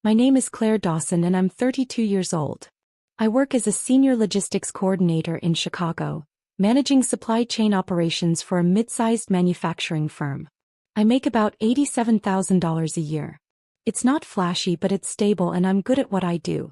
My name is Claire Dawson and I'm 32 years old. I work as a senior logistics coordinator in Chicago, managing supply chain operations for a mid-sized manufacturing firm. I make about $87,000 a year. It's not flashy, but it's stable and I'm good at what I do.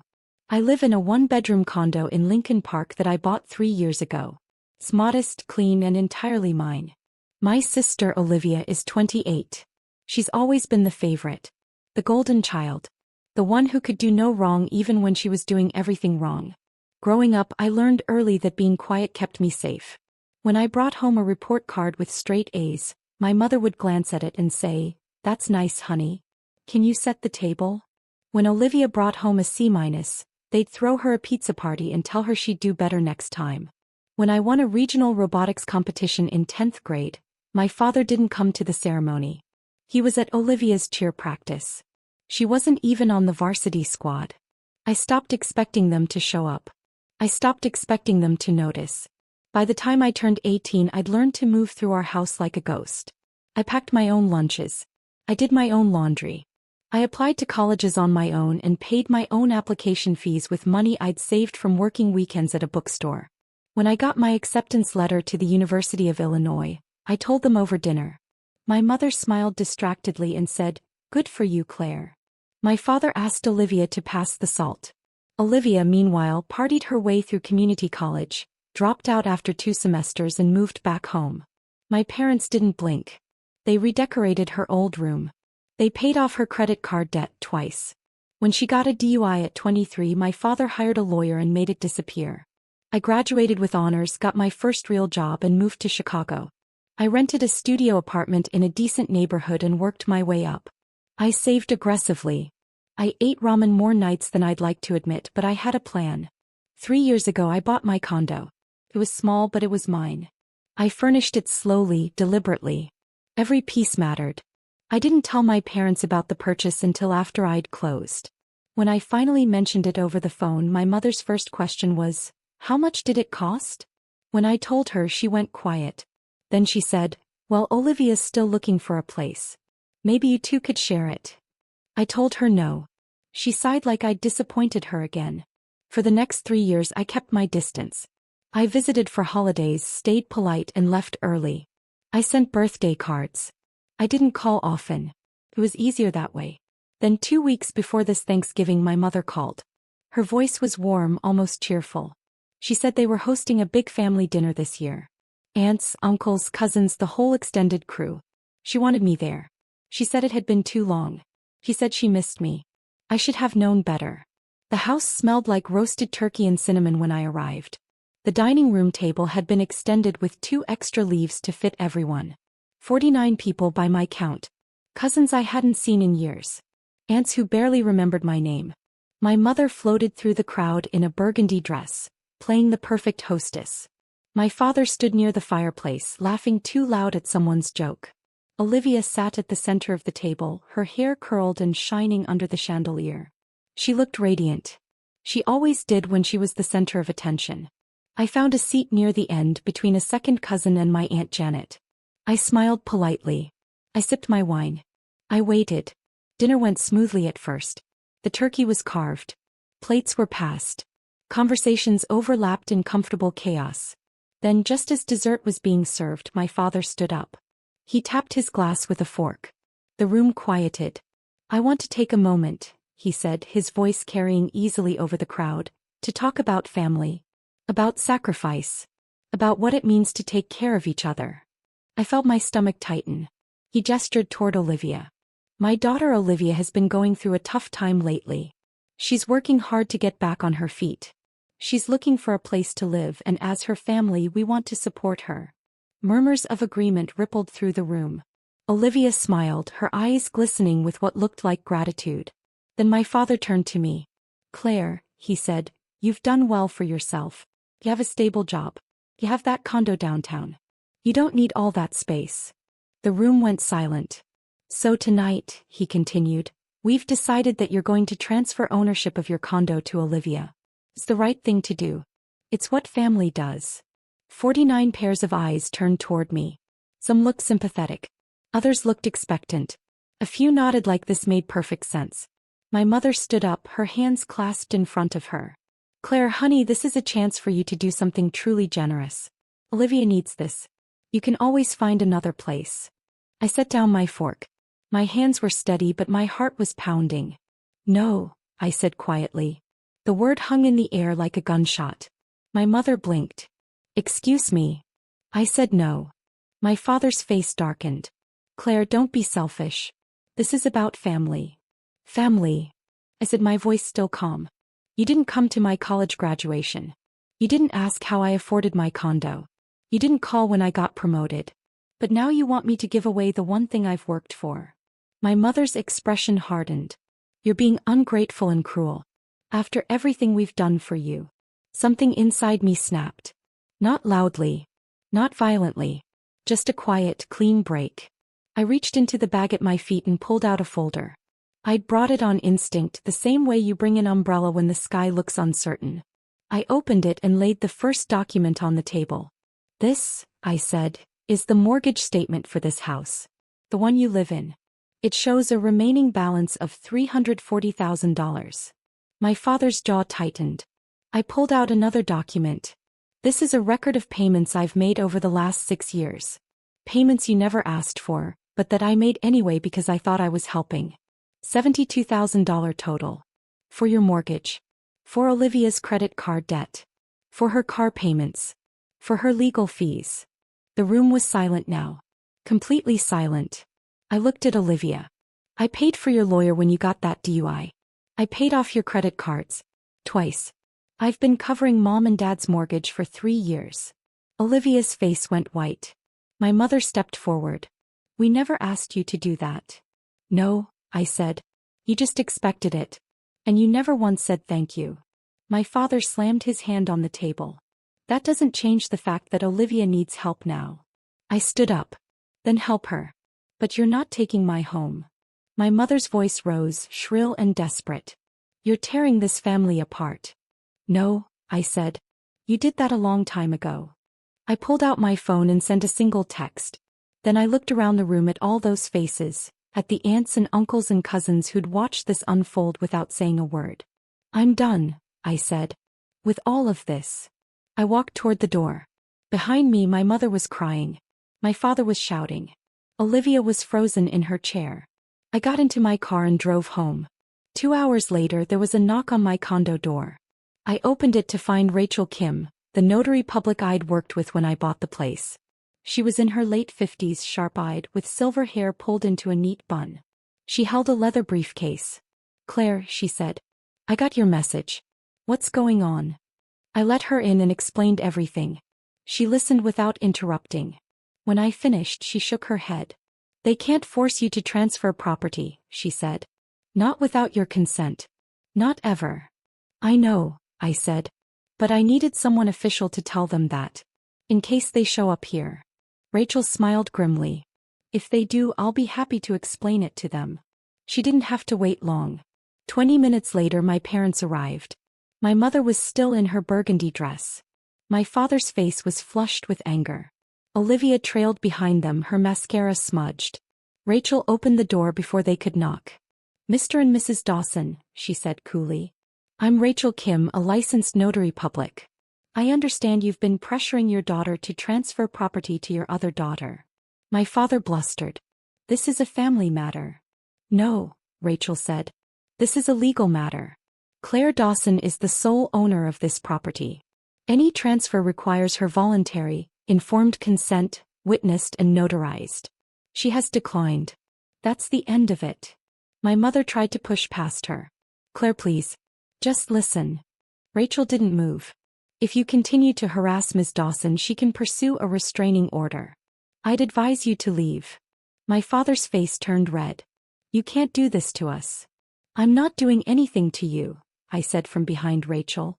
I live in a one-bedroom condo in Lincoln Park that I bought 3 years ago. It's modest, clean, and entirely mine. My sister Olivia is 28. She's always been the favorite. The golden child. The one who could do no wrong even when she was doing everything wrong. Growing up, I learned early that being quiet kept me safe. When I brought home a report card with straight A's, my mother would glance at it and say, "That's nice, honey. Can you set the table?" When Olivia brought home a C-, they'd throw her a pizza party and tell her she'd do better next time. When I won a regional robotics competition in 10th grade, my father didn't come to the ceremony. He was at Olivia's cheer practice. She wasn't even on the varsity squad. I stopped expecting them to show up. I stopped expecting them to notice. By the time I turned 18, I'd learned to move through our house like a ghost. I packed my own lunches. I did my own laundry. I applied to colleges on my own and paid my own application fees with money I'd saved from working weekends at a bookstore. When I got my acceptance letter to the University of Illinois, I told them over dinner. My mother smiled distractedly and said, "Good for you, Claire." My father asked Olivia to pass the salt. Olivia, meanwhile, partied her way through community college, dropped out after 2 semesters and moved back home. My parents didn't blink. They redecorated her old room. They paid off her credit card debt twice. When she got a DUI at 23, my father hired a lawyer and made it disappear. I graduated with honors, got my first real job and moved to Chicago. I rented a studio apartment in a decent neighborhood and worked my way up. I saved aggressively. I ate ramen more nights than I'd like to admit, but I had a plan. 3 years ago I bought my condo. It was small, but it was mine. I furnished it slowly, deliberately. Every piece mattered. I didn't tell my parents about the purchase until after I'd closed. When I finally mentioned it over the phone, my mother's first question was, "How much did it cost?" When I told her, she went quiet. Then she said, "Well, Olivia's still looking for a place. Maybe you two could share it." I told her no. She sighed like I'd disappointed her again. For the next 3 years I kept my distance. I visited for holidays, stayed polite and left early. I sent birthday cards. I didn't call often. It was easier that way. Then 2 weeks before this Thanksgiving my mother called. Her voice was warm, almost cheerful. She said they were hosting a big family dinner this year. Aunts, uncles, cousins, the whole extended crew. She wanted me there. She said it had been too long. She said she missed me. I should have known better. The house smelled like roasted turkey and cinnamon when I arrived. The dining room table had been extended with 2 extra leaves to fit everyone. 49 people by my count. Cousins I hadn't seen in years. Aunts who barely remembered my name. My mother floated through the crowd in a burgundy dress, playing the perfect hostess. My father stood near the fireplace, laughing too loud at someone's joke. Olivia sat at the center of the table, her hair curled and shining under the chandelier. She looked radiant. She always did when she was the center of attention. I found a seat near the end between a second cousin and my Aunt Janet. I smiled politely. I sipped my wine. I waited. Dinner went smoothly at first. The turkey was carved. Plates were passed. Conversations overlapped in comfortable chaos. Then, just as dessert was being served, my father stood up. He tapped his glass with a fork. The room quieted. "I want to take a moment," he said, his voice carrying easily over the crowd, "to talk about family. About sacrifice. About what it means to take care of each other." I felt my stomach tighten. He gestured toward Olivia. "My daughter Olivia has been going through a tough time lately. She's working hard to get back on her feet. She's looking for a place to live, and as her family we want to support her." Murmurs of agreement rippled through the room. Olivia smiled, her eyes glistening with what looked like gratitude. Then my father turned to me. "Claire," he said, "you've done well for yourself. You have a stable job. You have that condo downtown. You don't need all that space." The room went silent. "So tonight," he continued, "we've decided that you're going to transfer ownership of your condo to Olivia. It's the right thing to do. It's what family does." 49 pairs of eyes turned toward me. Some looked sympathetic. Others looked expectant. A few nodded like this made perfect sense. My mother stood up, her hands clasped in front of her. Claire, honey, this is a chance for you to do something truly generous. Olivia needs this. You can always find another place. I set down my fork. My hands were steady, but my heart was pounding. No, I said quietly. The word hung in the air like a gunshot. My mother blinked. Excuse me. I said no. My father's face darkened. Claire, don't be selfish. This is about family. Family. I said, my voice still calm. You didn't come to my college graduation. You didn't ask how I afforded my condo. You didn't call when I got promoted. But now you want me to give away the one thing I've worked for. My mother's expression hardened. You're being ungrateful and cruel. After everything we've done for you. Something inside me snapped. Not loudly. Not violently. Just a quiet, clean break. I reached into the bag at my feet and pulled out a folder. I'd brought it on instinct, the same way you bring an umbrella when the sky looks uncertain. I opened it and laid the first document on the table. This, I said, is the mortgage statement for this house. The one you live in. It shows a remaining balance of $340,000. My father's jaw tightened. I pulled out another document. This is a record of payments I've made over the last 6 years. Payments you never asked for, but that I made anyway because I thought I was helping. $72,000 total. For your mortgage. For Olivia's credit card debt. For her car payments. For her legal fees. The room was silent now. Completely silent. I looked at Olivia. I paid for your lawyer when you got that DUI. I paid off your credit cards. Twice. I've been covering Mom and Dad's mortgage for 3 years. Olivia's face went white. My mother stepped forward. We never asked you to do that. No, I said. You just expected it. And you never once said thank you. My father slammed his hand on the table. That doesn't change the fact that Olivia needs help now. I stood up. Then help her. But you're not taking my home. My mother's voice rose, shrill and desperate. You're tearing this family apart. No, I said. You did that a long time ago. I pulled out my phone and sent a single text. Then I looked around the room at all those faces, at the aunts and uncles and cousins who'd watched this unfold without saying a word. I'm done, I said. With all of this. I walked toward the door. Behind me, my mother was crying. My father was shouting. Olivia was frozen in her chair. I got into my car and drove home. 2 hours later, there was a knock on my condo door. I opened it to find Rachel Kim, the notary public I'd worked with when I bought the place. She was in her late 50s, sharp-eyed, with silver hair pulled into a neat bun. She held a leather briefcase. Claire, she said. I got your message. What's going on? I let her in and explained everything. She listened without interrupting. When I finished, she shook her head. They can't force you to transfer property, she said. Not without your consent. Not ever. I know, I said. But I needed someone official to tell them that. In case they show up here. Rachel smiled grimly. If they do, I'll be happy to explain it to them. She didn't have to wait long. 20 minutes later, my parents arrived. My mother was still in her burgundy dress. My father's face was flushed with anger. Olivia trailed behind them, her mascara smudged. Rachel opened the door before they could knock. Mr. and Mrs. Dawson, she said coolly. I'm Rachel Kim, a licensed notary public. I understand you've been pressuring your daughter to transfer property to your other daughter. My father blustered. This is a family matter. No, Rachel said. This is a legal matter. Claire Dawson is the sole owner of this property. Any transfer requires her voluntary, informed consent, witnessed and notarized. She has declined. That's the end of it. My mother tried to push past her. Claire, please. Just listen. Rachel didn't move. If you continue to harass Ms. Dawson, she can pursue a restraining order. I'd advise you to leave. My father's face turned red. You can't do this to us. I'm not doing anything to you, I said from behind Rachel.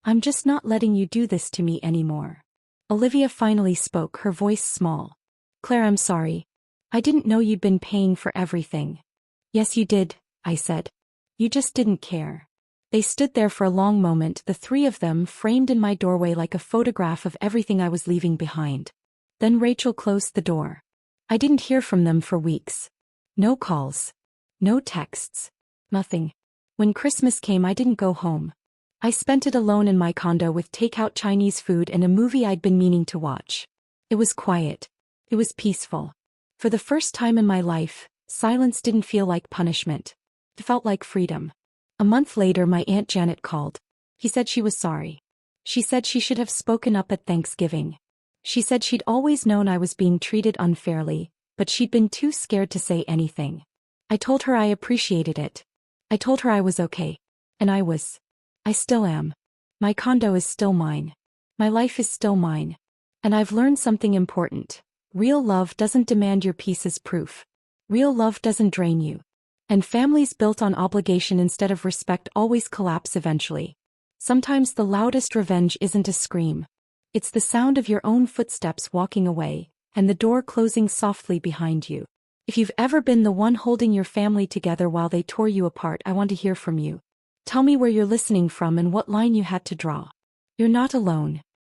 I'm just not letting you do this to me anymore. Olivia finally spoke, her voice small. Claire, I'm sorry. I didn't know you'd been paying for everything. Yes, you did, I said. You just didn't care. They stood there for a long moment, the three of them framed in my doorway like a photograph of everything I was leaving behind. Then Rachel closed the door. I didn't hear from them for weeks. No calls. No texts. Nothing. When Christmas came, I didn't go home. I spent it alone in my condo with takeout Chinese food and a movie I'd been meaning to watch. It was quiet. It was peaceful. For the first time in my life, silence didn't feel like punishment. It felt like freedom. A month later, my Aunt Janet called. He said she was sorry. She said she should have spoken up at Thanksgiving. She said she'd always known I was being treated unfairly, but she'd been too scared to say anything. I told her I appreciated it. I told her I was okay. And I was. I still am. My condo is still mine. My life is still mine. And I've learned something important. Real love doesn't demand your peace as proof. Real love doesn't drain you. And families built on obligation instead of respect always collapse eventually. Sometimes the loudest revenge isn't a scream. It's the sound of your own footsteps walking away, and the door closing softly behind you. If you've ever been the one holding your family together while they tore you apart, I want to hear from you. Tell me where you're listening from and what line you had to draw. You're not alone.